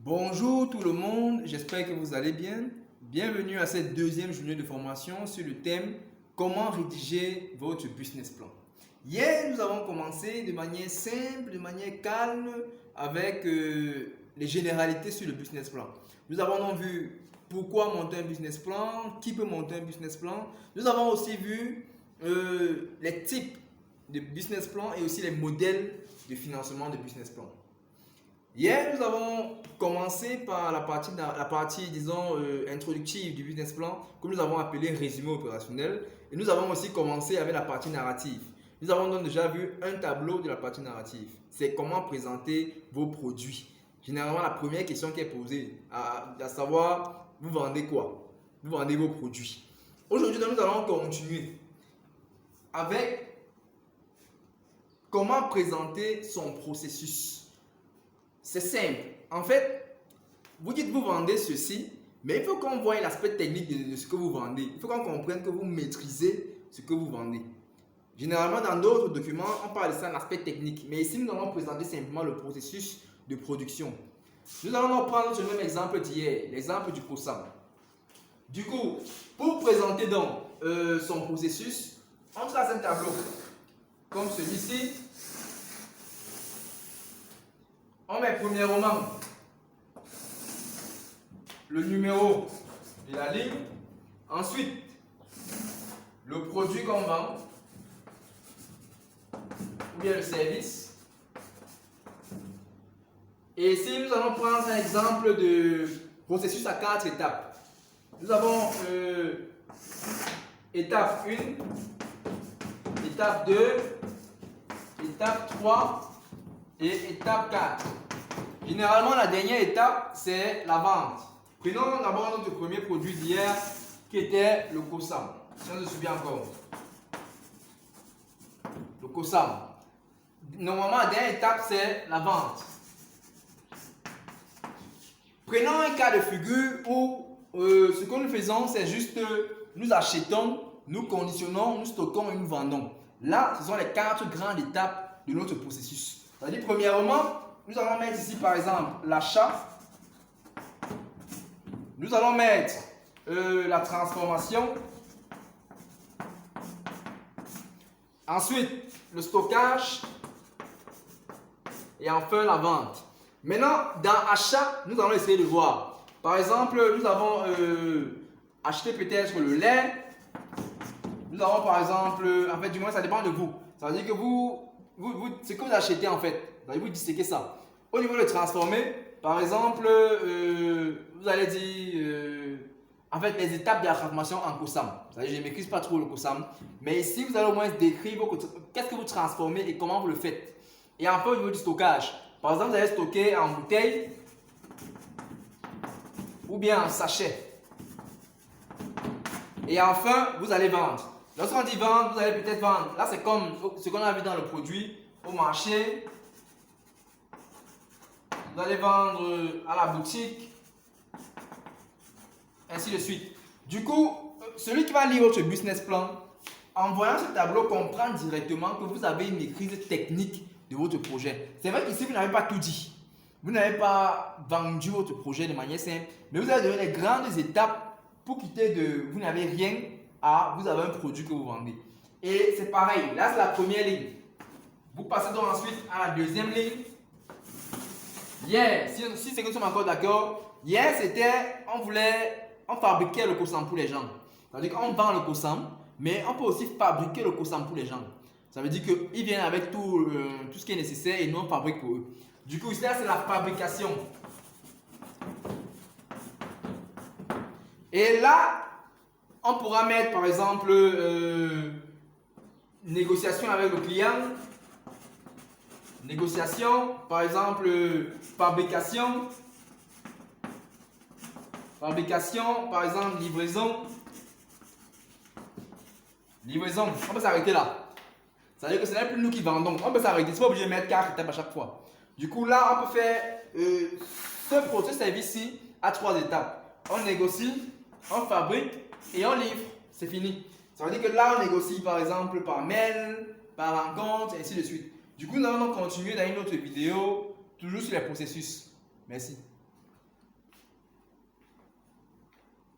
Bonjour tout le monde, j'espère que vous allez bien. Bienvenue à cette deuxième journée de formation sur le thème comment rédiger votre business plan. Hier, nous avons commencé de manière simple, de manière calme avec les généralités sur le business plan. Nous avons donc vu pourquoi monter un business plan, qui peut monter un business plan. Nous avons aussi vu les types de business plan et aussi les modèles de financement de business plan. Hier, nous avons commencé par la partie disons, introductive du business plan, que nous avons appelé résumé opérationnel. Et nous avons aussi commencé avec la partie narrative. Nous avons donc déjà vu un tableau de la partie narrative. C'est comment présenter vos produits. Généralement, la première question qui est posée, à savoir, vous vendez quoi? Vous vendez vos produits. Aujourd'hui, nous allons continuer avec comment présenter son processus. C'est simple. En fait, vous dites vous vendez ceci, mais il faut qu'on voie l'aspect technique de ce que vous vendez. Il faut qu'on comprenne que vous maîtrisez ce que vous vendez. Généralement, dans d'autres documents, on parle de ça en aspect technique. Mais ici, nous allons présenter simplement le processus de production. Nous allons prendre ce même exemple d'hier, l'exemple du COSAM. Du coup, pour présenter donc son processus, on trace un tableau comme celui-ci. On met premièrement le numéro de la ligne, ensuite le produit qu'on vend ou bien le service. Et ici, nous allons prendre un exemple de processus à 4 étapes. Nous avons étape 1, étape 2, étape 3 et étape 4. Généralement, la dernière étape, c'est la vente. Prenons d'abord notre premier produit d'hier, qui était le COSAM. Si on se souvient encore. Le COSAM. Normalement, la dernière étape, c'est la vente. Prenons un cas de figure où ce que nous faisons, c'est juste nous achetons, nous conditionnons, nous stockons et nous vendons. Là, ce sont les 4 grandes étapes de notre processus. C'est-à-dire, premièrement, nous allons mettre ici par exemple l'achat. Nous allons mettre la transformation. Ensuite, le stockage. Et enfin, la vente. Maintenant, dans achat, nous allons essayer de voir. Par exemple, nous avons acheté peut-être le lait. Nous avons par exemple, en fait, du moins, ça dépend de vous. Ça veut dire que ce que vous achetez en fait, vous disséquez ça. Au niveau de transformer, par exemple, vous allez dire, en fait, les étapes de la transformation en COSAM. C'est-à-dire, je ne maîtrise pas trop le COSAM, mais ici, vous allez au moins décrire qu'est-ce que vous transformez et comment vous le faites. Et enfin, au niveau du stockage, par exemple, vous allez stocker en bouteille ou bien en sachet. Et enfin, vous allez vendre. Lorsqu'on dit vendre, vous allez peut-être vendre. Là, c'est comme ce qu'on a vu dans le produit au marché. Vous allez vendre à la boutique, ainsi de suite. Du coup, celui qui va lire votre business plan, en voyant ce tableau, comprend directement que vous avez une maîtrise technique de votre projet. C'est vrai qu'ici, vous n'avez pas tout dit. Vous n'avez pas vendu votre projet de manière simple, mais vous avez donné les grandes étapes pour quitter de vous n'avez rien à vous avez un produit que vous vendez. Et c'est pareil, là c'est la première ligne. Vous passez donc ensuite à la deuxième ligne. Hier, si c'est que nous sommes encore d'accord, hier c'était, on fabriquait le COSAM pour les gens. C'est-à-dire qu'on vend le COSAM, mais on peut aussi fabriquer le COSAM pour les gens. Ça veut dire qu'ils viennent avec tout ce qui est nécessaire et nous on fabrique pour eux. Du coup, ici c'est la fabrication. Et là, on pourra mettre par exemple négociation avec le client. Négociation, par exemple, fabrication, par exemple, livraison. Livraison, on peut s'arrêter là. Ça veut dire que ce n'est plus nous qui vendons. On peut s'arrêter, c'est pas obligé de mettre 4 étapes à chaque fois. Du coup, là, on peut faire ce service-ci à 3 étapes. On négocie, on fabrique et on livre. C'est fini. Ça veut dire que là, on négocie par exemple par mail, par rencontre, et ainsi de suite. Du coup, nous allons continuer dans une autre vidéo, toujours sur les processus. Merci.